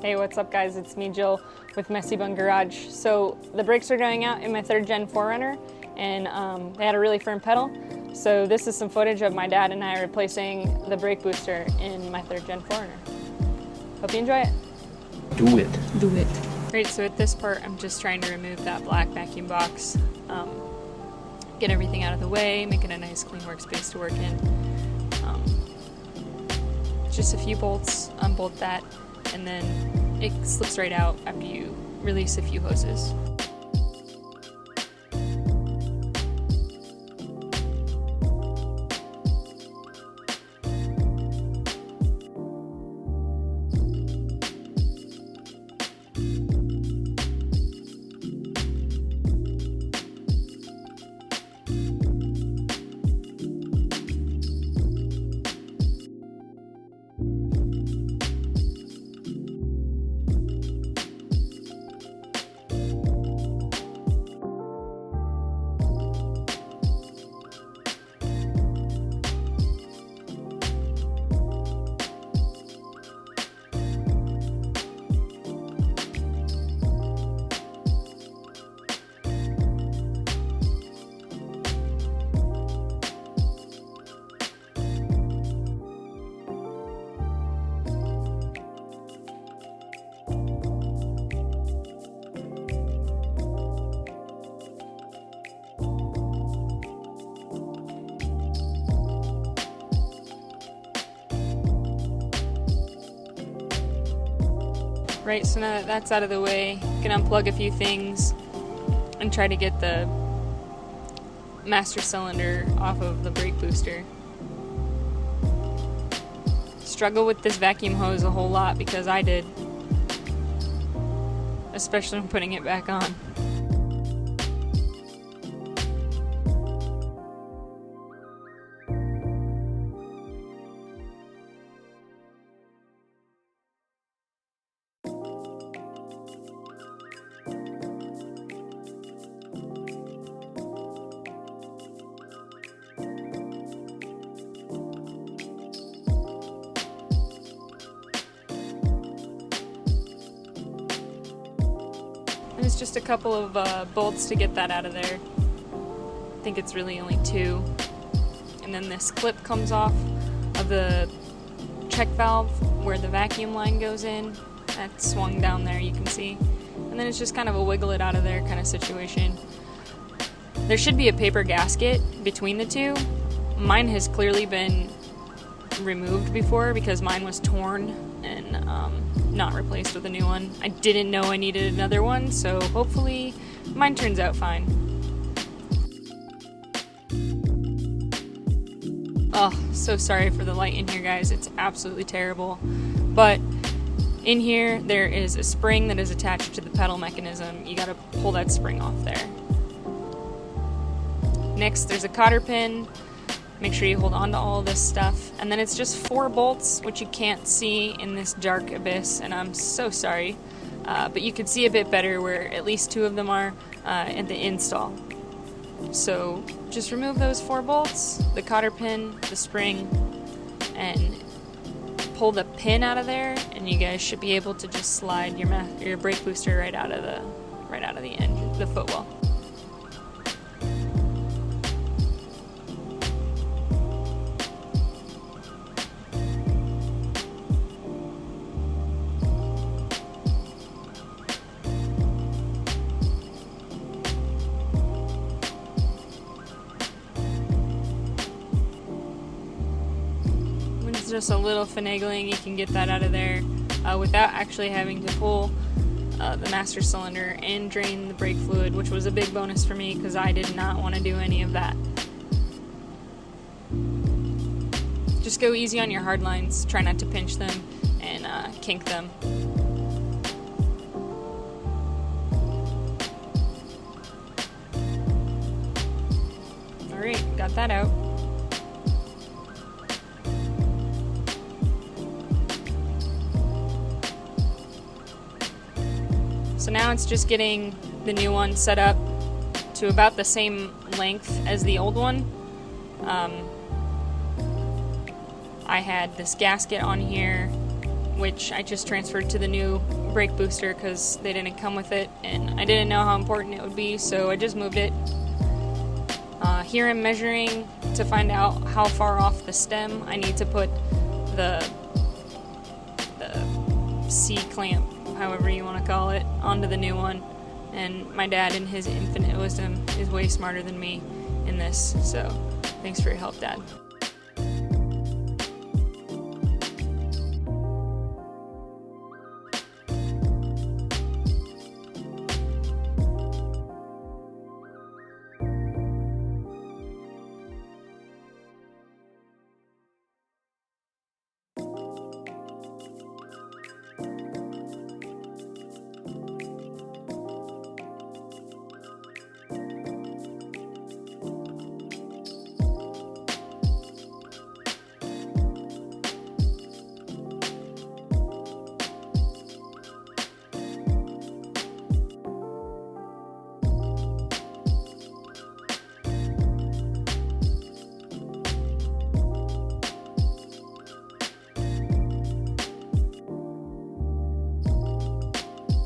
Hey, what's up guys? It's me, Jill, with Messy Bun Garage. So the brakes are going out in my 3rd gen 4Runner, and they had a really firm pedal. So this is some footage of my dad and I replacing the brake booster in my 3rd gen 4Runner. Hope you enjoy it. Do it. Do it. Right, so at this part, I'm just trying to remove that black vacuum box, get everything out of the way, make it a nice clean workspace to work in. Just a few bolts, unbolt that, and then it slips right out after you release a few hoses. Right, so now that that's out of the way, you can unplug a few things and try to get the master cylinder off of the brake booster. Struggle with this vacuum hose a whole lot because I did, especially when putting it back on. And it's just a couple of bolts to get that out of there. I think it's really only 2. And then this clip comes off of the check valve where the vacuum line goes in. That's swung down there, you can see. And then it's just kind of a wiggle it out of there kind of situation. There should be a paper gasket between the two. Mine has clearly been removed before because mine was torn and not replaced with a new one. I didn't know I needed another one, so hopefully mine turns out fine. Oh, so sorry for the light in here, guys. It's absolutely terrible. But in here, there is a spring that is attached to the pedal mechanism. You gotta pull that spring off there. Next, there's a cotter pin. Make sure you hold on to all this stuff. And then it's just 4 bolts, which you can't see in this dark abyss, and I'm so sorry. But you can see a bit better where at least 2 of them are at the install. So just remove those 4 bolts, the cotter pin, the spring, and pull the pin out of there, and you guys should be able to just slide your brake booster right out of the end, the footwell. Just a little finagling, you can get that out of there without actually having to pull the master cylinder and drain the brake fluid, which was a big bonus for me because I did not want to do any of that. Just go easy on your hard lines, try not to pinch them and kink them. Alright, got that out. So now it's just getting the new one set up to about the same length as the old one. I had this gasket on here which I just transferred to the new brake booster because they didn't come with it, and I didn't know how important it would be, so I just moved it. Here I'm measuring to find out how far off the stem I need to put the C-clamp, however you want to call it, onto the new one. And my dad, in his infinite wisdom, is way smarter than me in this, so thanks for your help, Dad.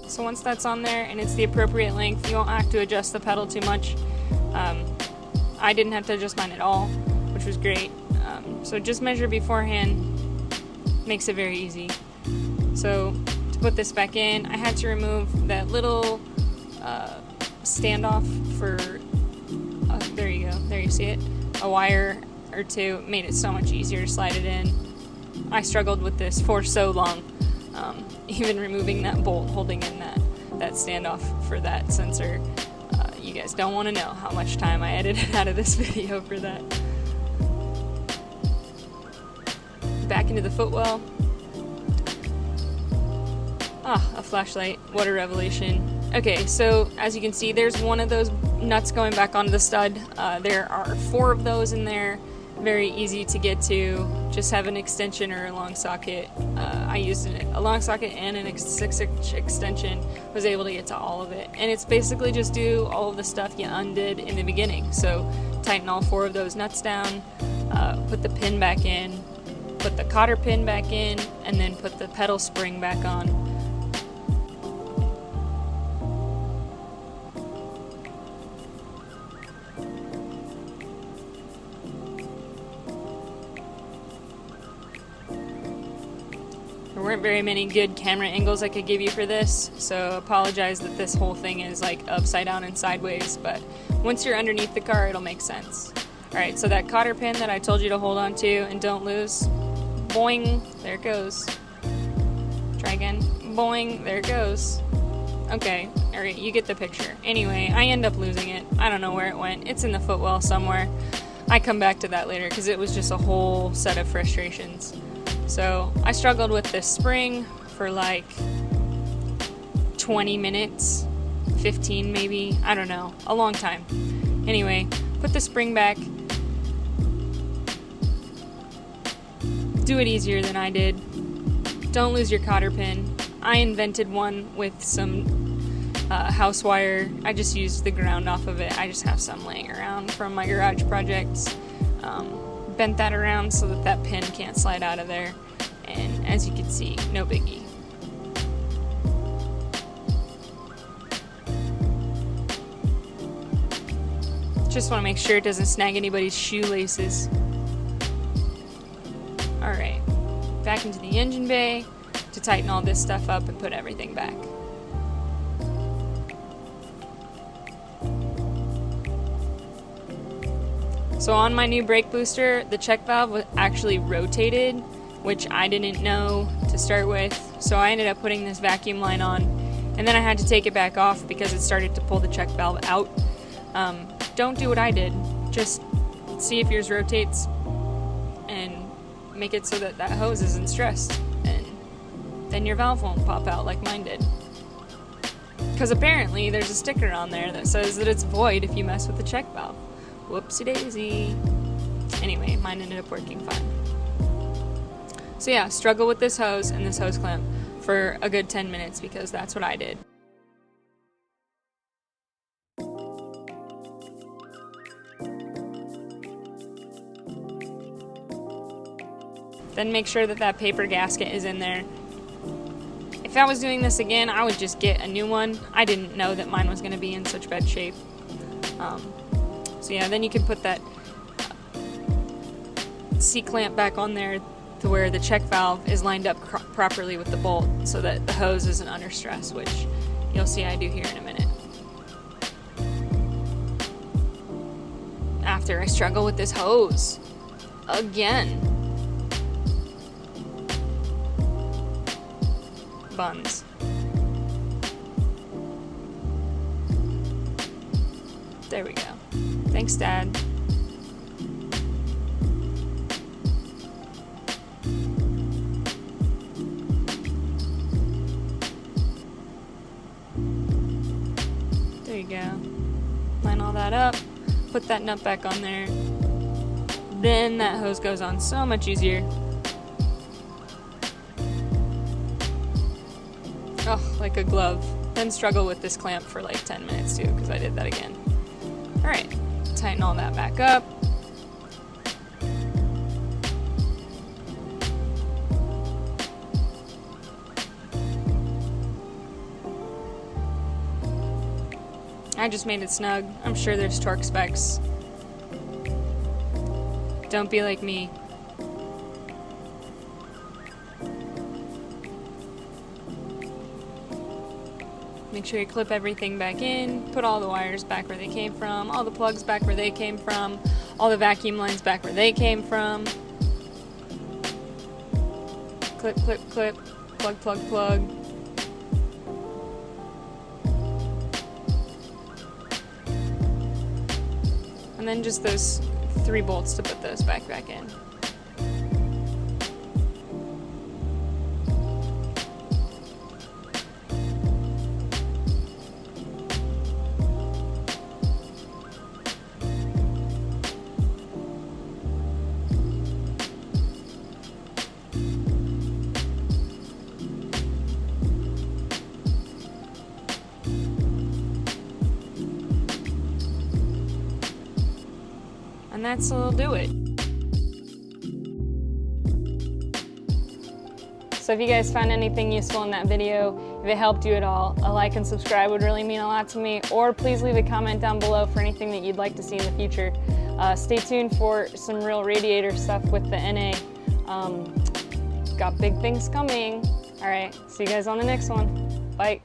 So once that's on there and it's the appropriate length, you won't have to adjust the pedal too much. I didn't have to adjust mine at all, which was great. So just measure beforehand, makes it very easy. So to put this back in, I had to remove that little standoff for, there you go, there you see it, a wire or two. Made it so much easier to slide it in. I struggled with this for so long. Even removing that bolt holding in that standoff for that sensor. You guys don't want to know how much time I edited out of this video for that. Back into the footwell. A flashlight. What a revelation. Okay, so as you can see, there's one of those nuts going back onto the stud. There are 4 of those in there. Very easy to get to. Just have an extension or a long socket. I used a long socket and an 6-inch extension. Was able to get to all of it. And it's basically just do all of the stuff you undid in the beginning. So tighten all 4 of those nuts down, put the pin back in, put the cotter pin back in, and then put the pedal spring back on. There weren't very many good camera angles I could give you for this, so apologize that this whole thing is like upside down and sideways, but once you're underneath the car, it'll make sense. Alright, so that cotter pin that I told you to hold on to and don't lose, boing, there it goes. Try again, boing, there it goes. Okay, alright, you get the picture. Anyway, I end up losing it. I don't know where it went. It's in the footwell somewhere. I come back to that later because it was just a whole set of frustrations. So I struggled with this spring for like 20 minutes, 15 maybe, I don't know, a long time. Anyway, put the spring back. Do it easier than I did. Don't lose your cotter pin. I invented one with some house wire. I just used the ground off of it. I just have some laying around from my garage projects. Bent that around so that that pin can't slide out of there, and as you can see, no biggie. Just want to make sure it doesn't snag anybody's shoelaces. Alright, back into the engine bay to tighten all this stuff up and put everything back. So on my new brake booster, the check valve was actually rotated, which I didn't know to start with. So I ended up putting this vacuum line on, and then I had to take it back off because it started to pull the check valve out. Don't do what I did. Just see if yours rotates and make it so that that hose isn't stressed, and then your valve won't pop out like mine did. Because apparently there's a sticker on there that says that it's void if you mess with the check valve. Whoopsie daisy. Anyway, mine ended up working fine. So yeah, struggle with this hose and this hose clamp for a good 10 minutes because that's what I did. Then make sure that that paper gasket is in there. If I was doing this again, I would just get a new one. I didn't know that mine was going to be in such bad shape. So yeah, then you can put that C-clamp back on there to where the check valve is lined up properly with the bolt so that the hose isn't under stress, which you'll see I do here in a minute. After I struggle with this hose again. Buns. There we go. Thanks, Dad. There you go. Line all that up. Put that nut back on there. Then that hose goes on so much easier. Oh, like a glove. Then struggle with this clamp for like 10 minutes too, because I did that again. Alright, tighten all that back up. I just made it snug. I'm sure there's torque specs. Don't be like me. Make sure you clip everything back in, put all the wires back where they came from, all the plugs back where they came from, all the vacuum lines back where they came from. Clip, clip, clip, plug, plug, plug. And then just those 3 bolts to put those back in. And that'll do it. So if you guys found anything useful in that video, if it helped you at all, a like and subscribe would really mean a lot to me, or please leave a comment down below for anything that you'd like to see in the future. Stay tuned for some real radiator stuff with the NA. Got big things coming. All right, see you guys on the next one. Bye.